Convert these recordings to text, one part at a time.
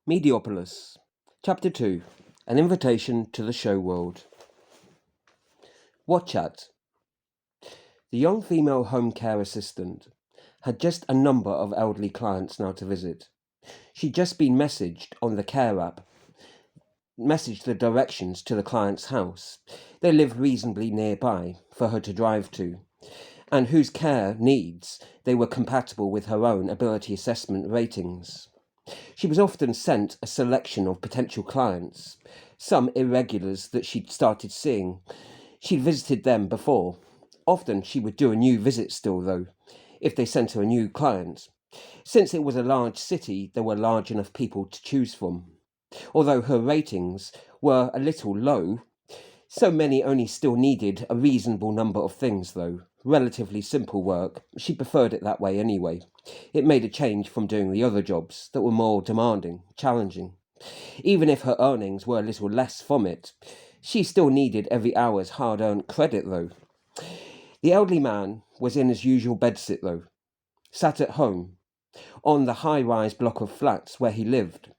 Mediopolis, Chapter 2, An Invitation to the Show World. Watch at. The young female home care assistant had just a number of elderly clients now to visit. She'd just been messaged on the care app, messaged the directions to the client's house. They lived reasonably nearby for her to drive to, and whose care needs they were compatible with her own ability assessment ratings. She was often sent a selection of potential clients, some irregulars that she'd started seeing. She'd visited them before. Often she would do a new visit still, though, if they sent her a new client. Since it was a large city, there were large enough people to choose from. Although her ratings were a little low, so many only still needed a reasonable number of things, though. Relatively simple work. She preferred it that way anyway. It made a change from doing the other jobs that were more demanding, challenging. Even if her earnings were a little less from it, she still needed every hour's hard-earned credit, though. The elderly man was in his usual bedsit, though, sat at home, on the high-rise block of flats where he lived.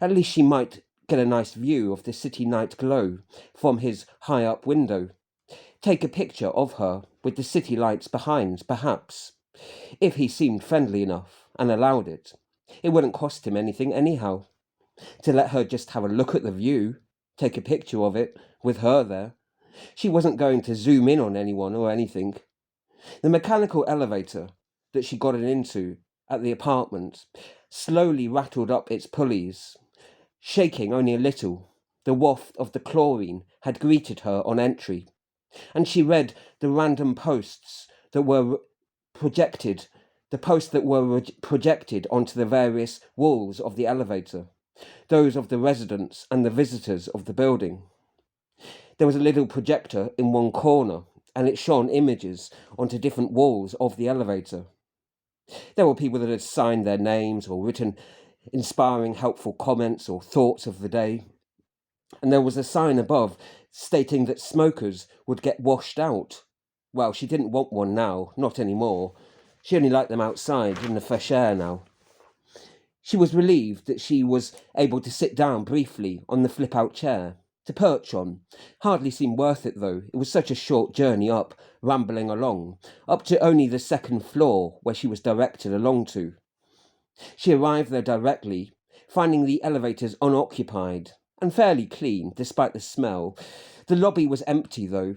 At least she might get a nice view of the city night glow from his high-up window. Take a picture of her with the city lights behind, perhaps, if he seemed friendly enough and allowed it. It wouldn't cost him anything anyhow, to let her just have a look at the view, take a picture of it with her there. She wasn't going to zoom in on anyone or anything. The mechanical elevator that she got into at the apartment slowly rattled up its pulleys, shaking only a little. The waft of the chlorine had greeted her on entry, and she read the random posts that were projected, projected onto the various walls of the elevator, those of the residents and the visitors of the building. There was a little projector in one corner, and it shone images onto different walls of the elevator. There were people that had signed their names or written inspiring, helpful comments or thoughts of the day. And there was a sign above stating that smokers would get washed out. Well, she didn't want one now, not anymore. She only liked them outside in the fresh air now. She was relieved that she was able to sit down briefly on the flip-out chair, to perch on. Hardly seemed worth it, though. It was such a short journey up, rambling along, up to only the second floor where she was directed along to. She arrived there directly, finding the elevators unoccupied and fairly clean, despite the smell. The lobby was empty, though.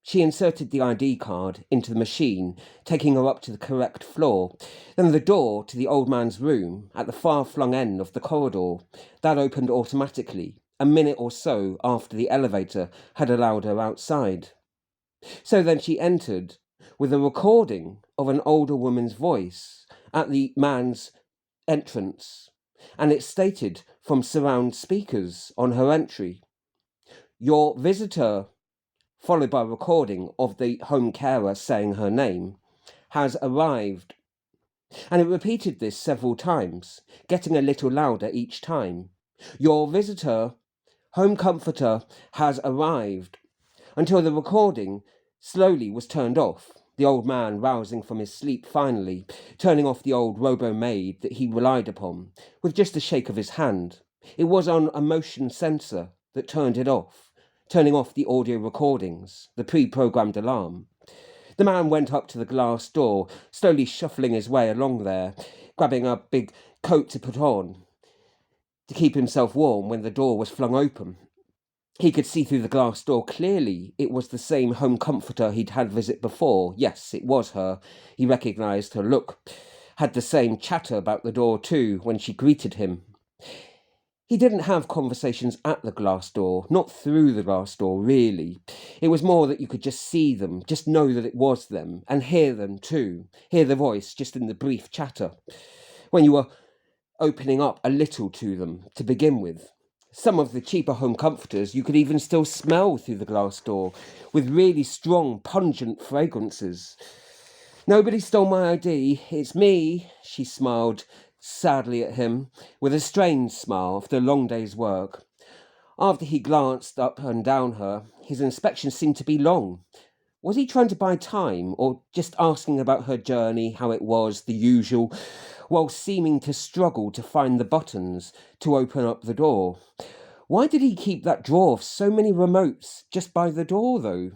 She inserted the ID card into the machine, taking her up to the correct floor. Then the door to the old man's room, at the far-flung end of the corridor, that opened automatically, a minute or so after the elevator had allowed her outside. So then she entered, with a recording of an older woman's voice at the man's entrance, and it stated from surround speakers on her entry, "Your visitor," followed by a recording of the home carer saying her name, "has arrived." And it repeated this several times, getting a little louder each time. "Your visitor, home comforter, has arrived," until the recording slowly was turned off, the old man rousing from his sleep finally, turning off the old robo-maid that he relied upon, with just a shake of his hand. It was on a motion sensor that turned it off, turning off the audio recordings, the pre-programmed alarm. The man went up to the glass door, slowly shuffling his way along there, grabbing a big coat to put on to keep himself warm when the door was flung open. He could see through the glass door clearly. It was the same home comforter he'd had visit before. Yes, it was her. He recognised her look. Had the same chatter about the door too when she greeted him. He didn't have conversations at the glass door, not through the glass door, really. It was more that you could just see them, just know that it was them, and hear them too. Hear the voice just in the brief chatter, when you were opening up a little to them to begin with. Some of the cheaper home comforters you could even still smell through the glass door, with really strong, pungent fragrances. "Nobody stole my ID. It's me," she smiled sadly at him, with a strained smile after a long day's work. After he glanced up and down her, his inspection seemed to be long. Was he trying to buy time, or just asking about her journey, how it was, the usual, while seeming to struggle to find the buttons to open up the door? Why did he keep that drawer of so many remotes just by the door, though?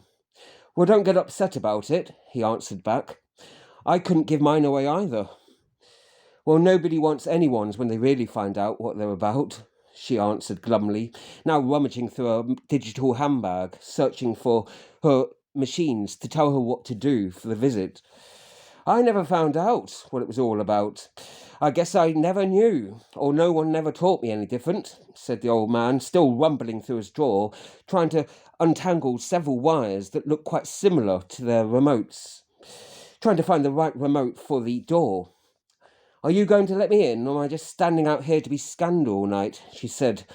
Well, don't get upset about it, he answered back. I couldn't give mine away either. Well, nobody wants anyone's when they really find out what they're about, she answered glumly, now rummaging through a digital handbag, searching for her machines to tell her what to do for the visit. I never found out what it was all about. I guess I never knew, or no one never taught me any different, said the old man, still rumbling through his drawer, trying to untangle several wires that looked quite similar to their remotes, trying to find the right remote for the door. Are you going to let me in, or am I just standing out here to be scanned all night? She said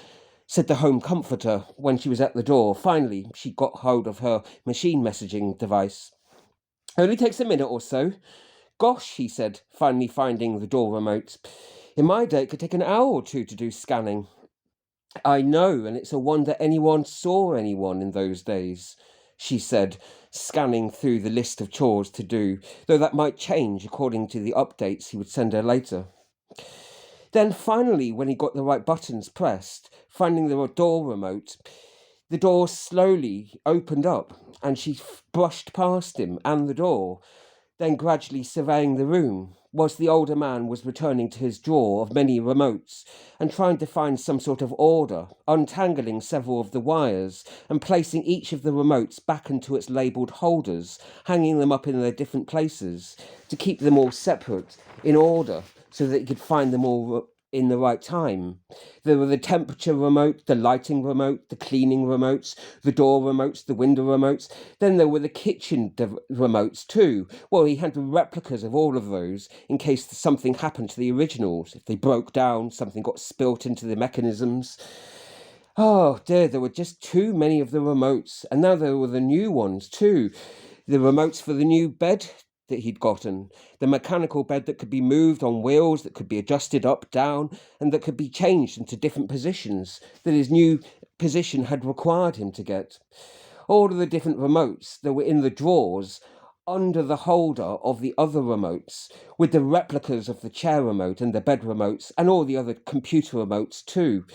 the home comforter when she was at the door. Finally, she got hold of her machine messaging device. Only takes a minute or so. Gosh, he said, finally finding the door remote. In my day, it could take an hour or two to do scanning. I know, and it's a wonder anyone saw anyone in those days, she said, scanning through the list of chores to do, though that might change according to the updates he would send her later. Then finally, when he got the right buttons pressed, finding the door remote, the door slowly opened up and she brushed past him and the door, then gradually surveying the room, whilst the older man was returning to his drawer of many remotes and trying to find some sort of order, untangling several of the wires and placing each of the remotes back into its labelled holders, hanging them up in their different places to keep them all separate in order so that he could find them all in the right time. There were the temperature remote, the lighting remote, the cleaning remotes, the door remotes, the window remotes. Then there were the kitchen remotes too. Well, he had replicas of all of those in case something happened to the originals. If they broke down, something got spilt into the mechanisms. Oh dear, there were just too many of the remotes. And now there were the new ones too. The remotes for the new bed that he'd gotten, the mechanical bed that could be moved on wheels, that could be adjusted up, down, and that could be changed into different positions that his new position had required him to get. All of the different remotes that were in the drawers under the holder of the other remotes, with the replicas of the chair remote and the bed remotes and all the other computer remotes too.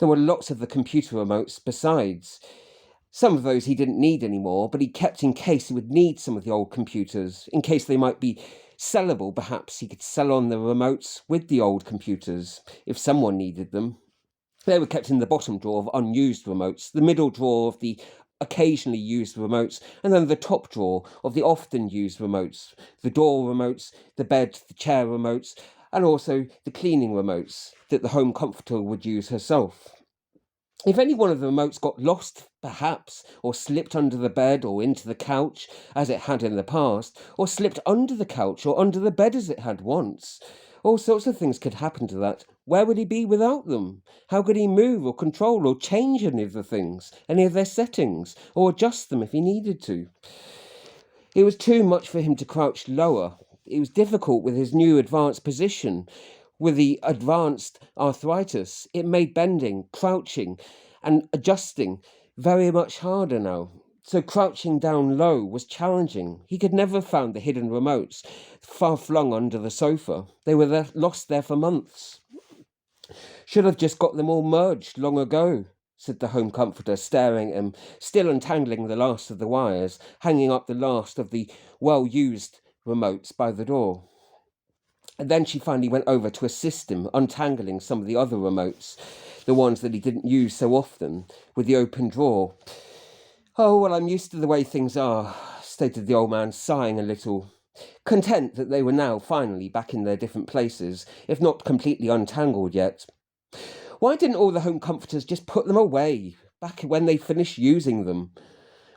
There were lots of the computer remotes besides. Some of those he didn't need anymore, but he kept in case he would need some of the old computers, in case they might be sellable. Perhaps he could sell on the remotes with the old computers, if someone needed them. They were kept in the bottom drawer of unused remotes, the middle drawer of the occasionally used remotes, and then the top drawer of the often used remotes, the door remotes, the bed, the chair remotes, and also the cleaning remotes that the home comforter would use herself. If any one of the remotes got lost, perhaps, or slipped under the bed or into the couch, as it had in the past, or slipped under the couch or under the bed as it had once, all sorts of things could happen to that. Where would he be without them? How could he move or control or change any of the things, any of their settings, or adjust them if he needed to? It was too much for him to crouch lower. It was difficult with his new advanced position. With the advanced arthritis, it made bending, crouching, and adjusting very much harder now. So crouching down low was challenging. He could never have found the hidden remotes, far flung under the sofa. They were lost there for months. Should have just got them all merged long ago, said the home comforter, staring at him, still untangling the last of the wires, hanging up the last of the well-used remotes by the door. And then she finally went over to assist him, untangling some of the other remotes, the ones that he didn't use so often, with the open drawer. Oh, well, I'm used to the way things are, stated the old man, sighing a little, content that they were now finally back in their different places, if not completely untangled yet. Why didn't all the home comforters just put them away, back when they finished using them,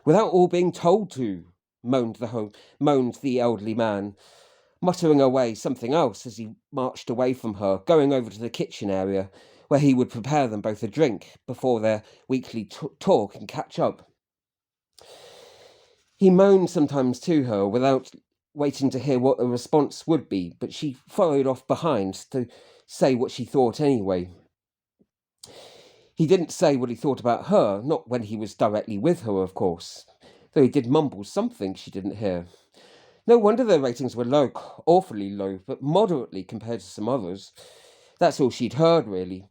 without all being told to? Moaned the elderly man, muttering away something else as he marched away from her, going over to the kitchen area, where he would prepare them both a drink before their weekly talk and catch up. He moaned sometimes to her without waiting to hear what the response would be, but she followed off behind to say what she thought anyway. He didn't say what he thought about her, not when he was directly with her, of course. though he did mumble something she didn't hear. No wonder their ratings were low, awfully low, but moderately compared to some others. That's all she'd heard, really.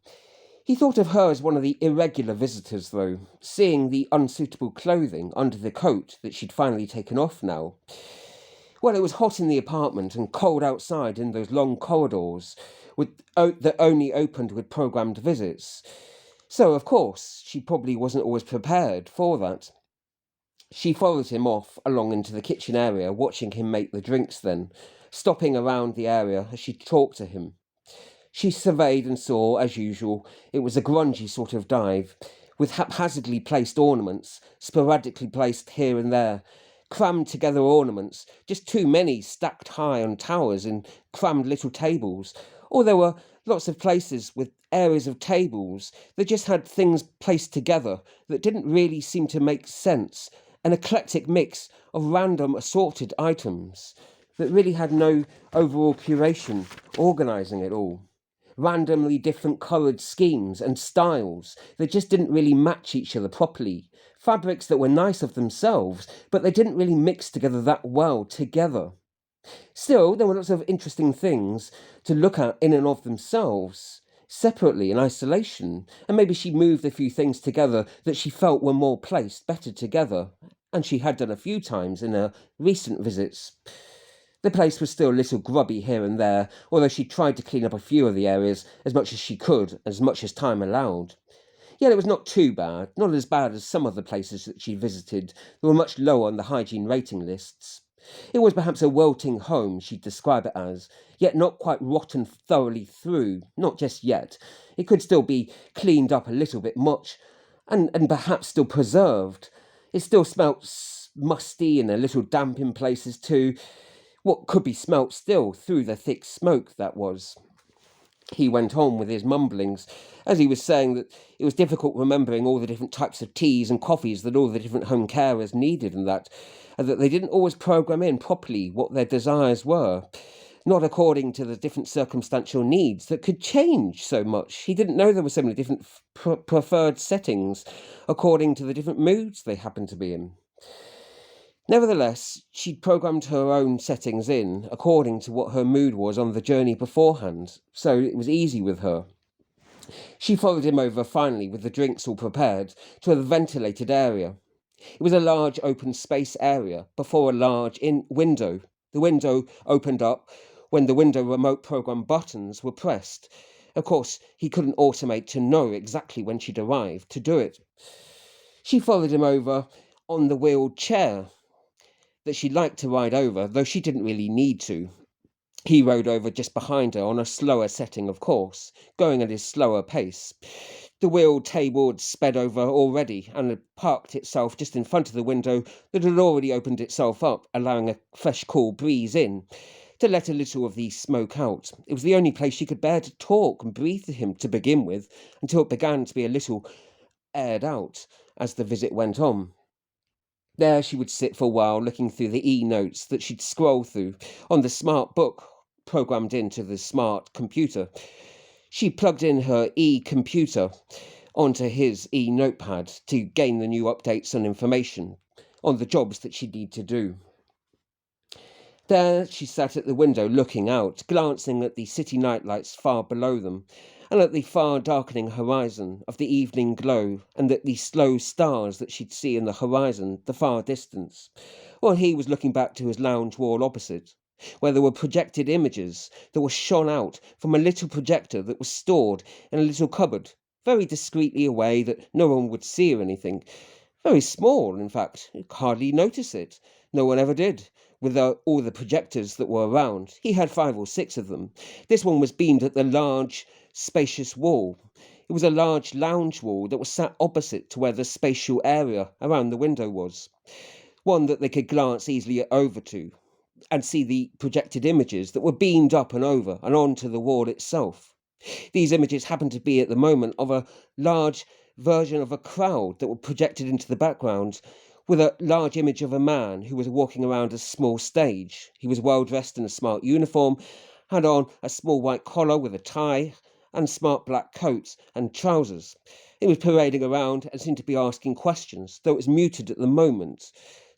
He thought of her as one of the irregular visitors, though, seeing the unsuitable clothing under the coat that she'd finally taken off now. Well, it was hot in the apartment and cold outside in those long corridors that only opened with programmed visits. So, of course, she probably wasn't always prepared for that. She followed him off along into the kitchen area, watching him make the drinks then, stopping around the area as she talked to him. She surveyed and saw, as usual, it was a grungy sort of dive, with haphazardly placed ornaments, sporadically placed here and there, crammed together ornaments, just too many stacked high on towers in crammed little tables, or there were lots of places with areas of tables that just had things placed together that didn't really seem to make sense, an eclectic mix of random assorted items that really had no overall curation organising it all. Randomly different coloured schemes and styles that just didn't really match each other properly. Fabrics that were nice of themselves, but they didn't really mix together that well together. Still, there were lots of interesting things to look at in and of themselves, separately in isolation, and maybe she moved a few things together that she felt were more placed better together, and she had done a few times in her recent visits. The place was still a little grubby here and there, although she tried to clean up a few of the areas as much as she could, as much as time allowed. Yet it was not too bad, not as bad as some of the places that she visited that were much lower on the hygiene rating lists. It was perhaps a wilting home, she'd describe it as, yet not quite rotten thoroughly through, not just yet. It could still be cleaned up a little bit much, and perhaps still preserved. It still smelt musty and a little damp in places too. What could be smelt still through the thick smoke, that was. He went on with his mumblings, as he was saying that it was difficult remembering all the different types of teas and coffees that all the different home carers needed and that they didn't always program in properly what their desires were, not according to the different circumstantial needs that could change so much. He didn't know there were so many different preferred settings according to the different moods they happened to be in. Nevertheless, she'd programmed her own settings in according to what her mood was on the journey beforehand, so it was easy with her. She followed him over finally with the drinks all prepared to a ventilated area. It was a large open space area before a large window. The window opened up when the window remote program buttons were pressed. Of course, he couldn't automate to know exactly when she'd arrived to do it. She followed him over on the wheeled chair that she liked to ride over, though she didn't really need to. He rode over just behind her on a slower setting, of course, going at his slower pace. The wheeled table had sped over already and had parked itself just in front of the window that had already opened itself up, allowing a fresh cool breeze in to let a little of the smoke out. It was the only place she could bear to talk and breathe to him to begin with, until it began to be a little aired out as the visit went on. There she would sit for a while looking through the e-notes that she'd scroll through on the smart book programmed into the smart computer. She plugged in her e-computer onto his e-notepad to gain the new updates and information on the jobs that she'd need to do. There she sat at the window looking out, glancing at the city nightlights far below them, and at the far darkening horizon of the evening glow, and at the slow stars that she'd see in the horizon, the far distance, while he was looking back to his lounge wall opposite, where there were projected images that were shone out from a little projector that was stored in a little cupboard, very discreetly away that no one would see or anything. Very small, in fact, you'd hardly notice it. No one ever did. With all the projectors that were around, he had 5 or 6 of them. This one was beamed at the large, spacious wall. It was a large lounge wall that was sat opposite to where the spatial area around the window was, one that they could glance easily over to and see the projected images that were beamed up and over and onto the wall itself. These images happened to be at the moment of a large version of a crowd that were projected into the background, with a large image of a man who was walking around a small stage. He was well dressed in a smart uniform, had on a small white collar with a tie, and smart black coats and trousers. He was parading around and seemed to be asking questions, though it was muted at the moment,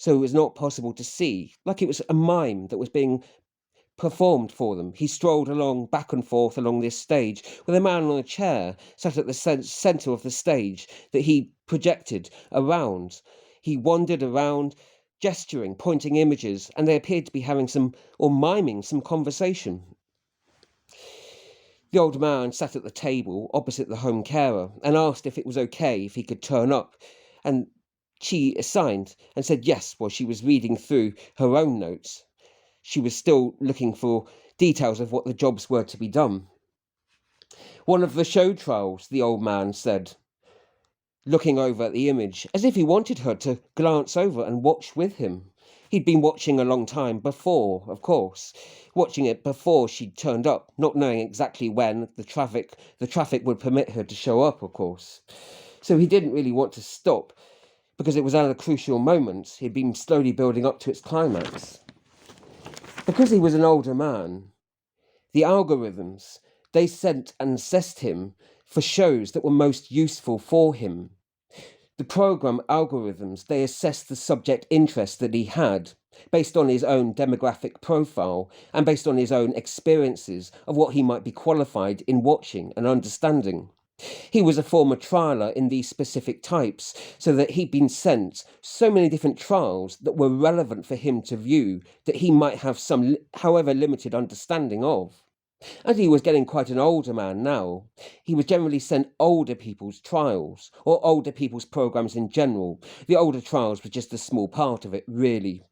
so it was not possible to see, like it was a mime that was being performed for them. He strolled along back and forth along this stage with a man on a chair sat at the centre of the stage that he projected around. He wandered around, gesturing, pointing images, and they appeared to be having some, or miming some conversation. The old man sat at the table opposite the home carer and asked if it was okay if he could turn up, and she signed and said yes while she was reading through her own notes. She was still looking for details of what the jobs were to be done. One of the show trials, the old man said, looking over at the image, as if he wanted her to glance over and watch with him. He'd been watching a long time before, of course, watching it before she'd turned up, not knowing exactly when the traffic would permit her to show up, of course. So he didn't really want to stop, because it was at a crucial moment. He'd been slowly building up to its climax. Because he was an older man, the algorithms, they sent and assessed him for shows that were most useful for him. The program algorithms, they assessed the subject interest that he had based on his own demographic profile and based on his own experiences of what he might be qualified in watching and understanding. He was a former trialer in these specific types, so that he'd been sent so many different trials that were relevant for him to view that he might have some, however limited, understanding of. As he was getting quite an older man now, he was generally sent older people's trials, or older people's programs in general. The older trials were just a small part of it, really.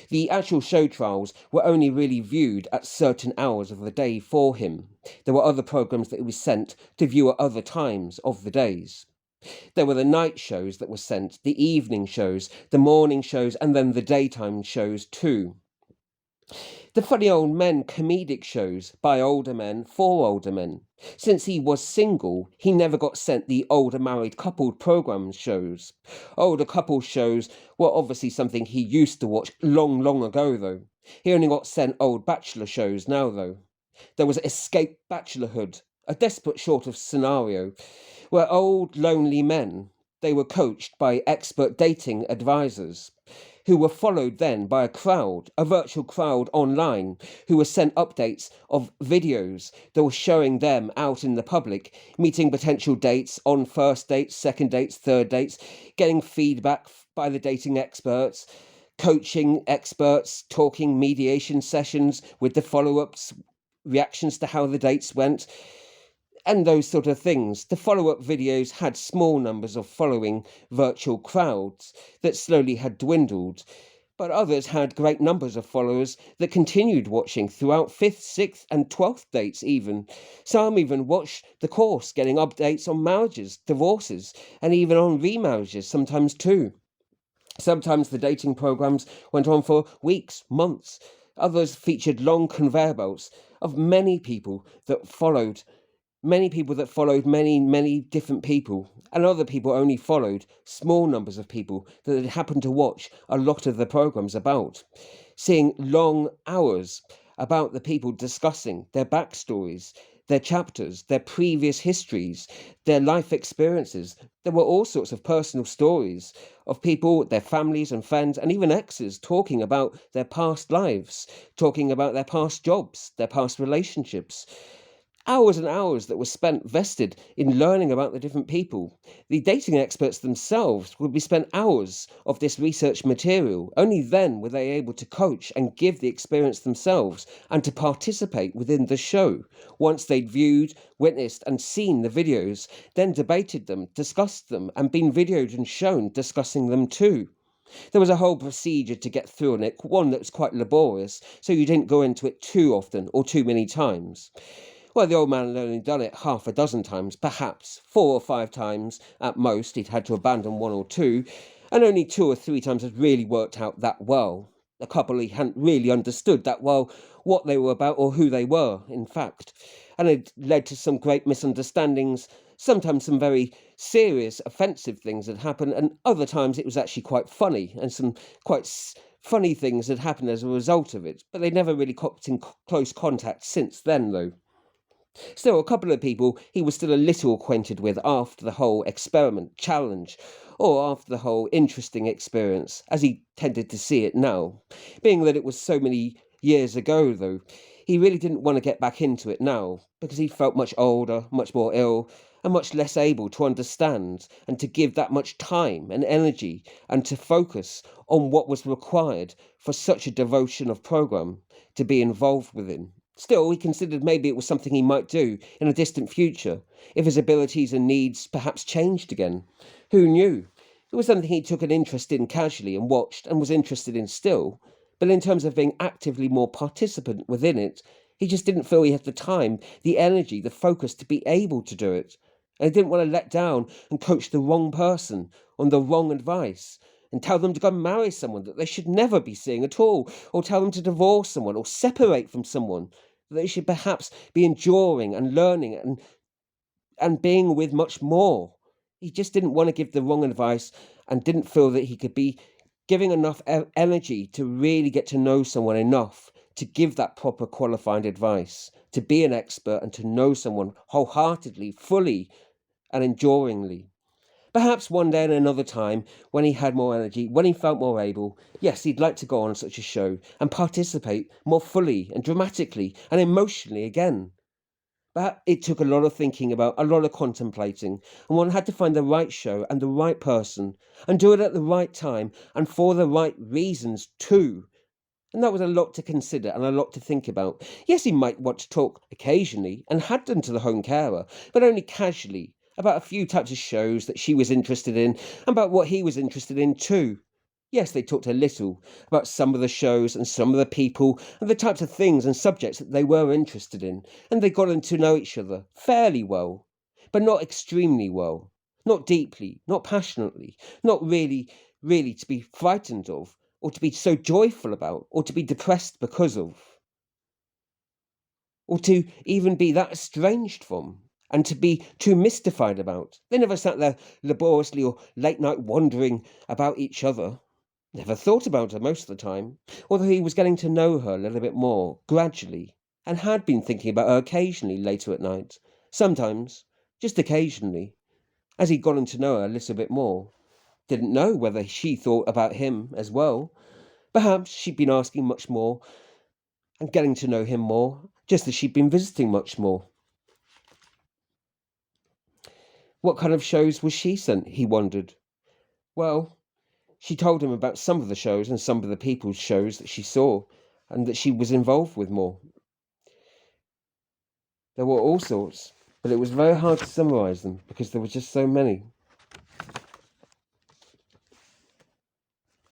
The actual show trials were only really viewed at certain hours of the day for him. There were other programs that he was sent to view at other times of the days. There were the night shows that were sent, the evening shows, the morning shows, and then the daytime shows too. The funny old men comedic shows by older men for older men. Since he was single, he never got sent the older married coupled program shows. Older couple shows were obviously something he used to watch long ago, though. He only got sent old bachelor shows now, though. There was Escape Bachelorhood, a desperate sort of scenario, where old lonely men, they were coached by expert dating advisors, who were followed then by a crowd, a virtual crowd online, who were sent updates of videos that were showing them out in the public, meeting potential dates on first dates, second dates, third dates, getting feedback by the dating experts, coaching experts, talking mediation sessions with the follow-ups, reactions to how the dates went, and those sort of things. The follow-up videos had small numbers of following virtual crowds that slowly had dwindled, but others had great numbers of followers that continued watching throughout 5th, 6th and 12th dates even. Some even watched the course, getting updates on marriages, divorces, and even on remarriages sometimes too. Sometimes the dating programs went on for weeks, months. Others featured long conveyor belts of many people that followed many different people, and other people only followed small numbers of people that had happened to watch a lot of the programs about, seeing long hours about the people discussing their backstories, their chapters, their previous histories, their life experiences. There were all sorts of personal stories of people, their families and friends, and even exes talking about their past lives, talking about their past jobs, their past relationships. Hours and hours that were spent vested in learning about the different people. The dating experts themselves would be spent hours of this research material. Only then were they able to coach and give the experience themselves and to participate within the show. Once they'd viewed, witnessed and seen the videos, then debated them, discussed them and been videoed and shown discussing them too. There was a whole procedure to get through on it, one that was quite laborious, so you didn't go into it too often or too many times. Well, the old man had only done it half a dozen times, perhaps 4 or 5 times at most. He'd had to abandon 1 or 2, and only 2 or 3 times had really worked out that well. A couple he hadn't really understood that well what they were about or who they were, in fact, and it led to some great misunderstandings. Sometimes some very serious, offensive things had happened, and other times it was actually quite funny, and some quite funny things had happened as a result of it, but they never really kept in close contact since then, though. Still, a couple of people he was still a little acquainted with after the whole experiment challenge, or after the whole interesting experience, as he tended to see it now. Being that it was so many years ago, though, he really didn't want to get back into it now, because he felt much older, much more ill, and much less able to understand and to give that much time and energy and to focus on what was required for such a devotion of program to be involved within. Still, he considered maybe it was something he might do in a distant future, if his abilities and needs perhaps changed again. Who knew? It was something he took an interest in casually and watched and was interested in still, but in terms of being actively more participant within it, he just didn't feel he had the time, the energy, the focus to be able to do it. And he didn't want to let down and coach the wrong person on the wrong advice and tell them to go marry someone that they should never be seeing at all, or tell them to divorce someone or separate from someone that they should perhaps be enduring and learning and being with much more. He just didn't want to give the wrong advice and didn't feel that he could be giving enough energy to really get to know someone enough to give that proper qualified advice, to be an expert and to know someone wholeheartedly, fully, and enduringly. Perhaps one day and another time, when he had more energy, when he felt more able, yes, he'd like to go on such a show and participate more fully and dramatically and emotionally again. But it took a lot of thinking about, a lot of contemplating, and one had to find the right show and the right person and do it at the right time and for the right reasons too. And that was a lot to consider and a lot to think about. Yes, he might want to talk occasionally, and had done to the home carer, but only casually, about a few types of shows that she was interested in, and about what he was interested in too. Yes, they talked a little about some of the shows and some of the people and the types of things and subjects that they were interested in, and they got to know each other fairly well, but not extremely well, not deeply, not passionately, not really, really to be frightened of, or to be so joyful about, or to be depressed because of, or to even be that estranged from, and to be too mystified about. They never sat there laboriously or late night wondering about each other. Never thought about her most of the time, although he was getting to know her a little bit more, gradually, and had been thinking about her occasionally later at night. Sometimes, just occasionally, as he'd gotten to know her a little bit more. Didn't know whether she thought about him as well. Perhaps she'd been asking much more and getting to know him more, just as she'd been visiting much more. What kind of shows was she sent, he wondered. Well, she told him about some of the shows and some of the people's shows that she saw and that she was involved with more. There were all sorts, but it was very hard to summarize them because there were just so many.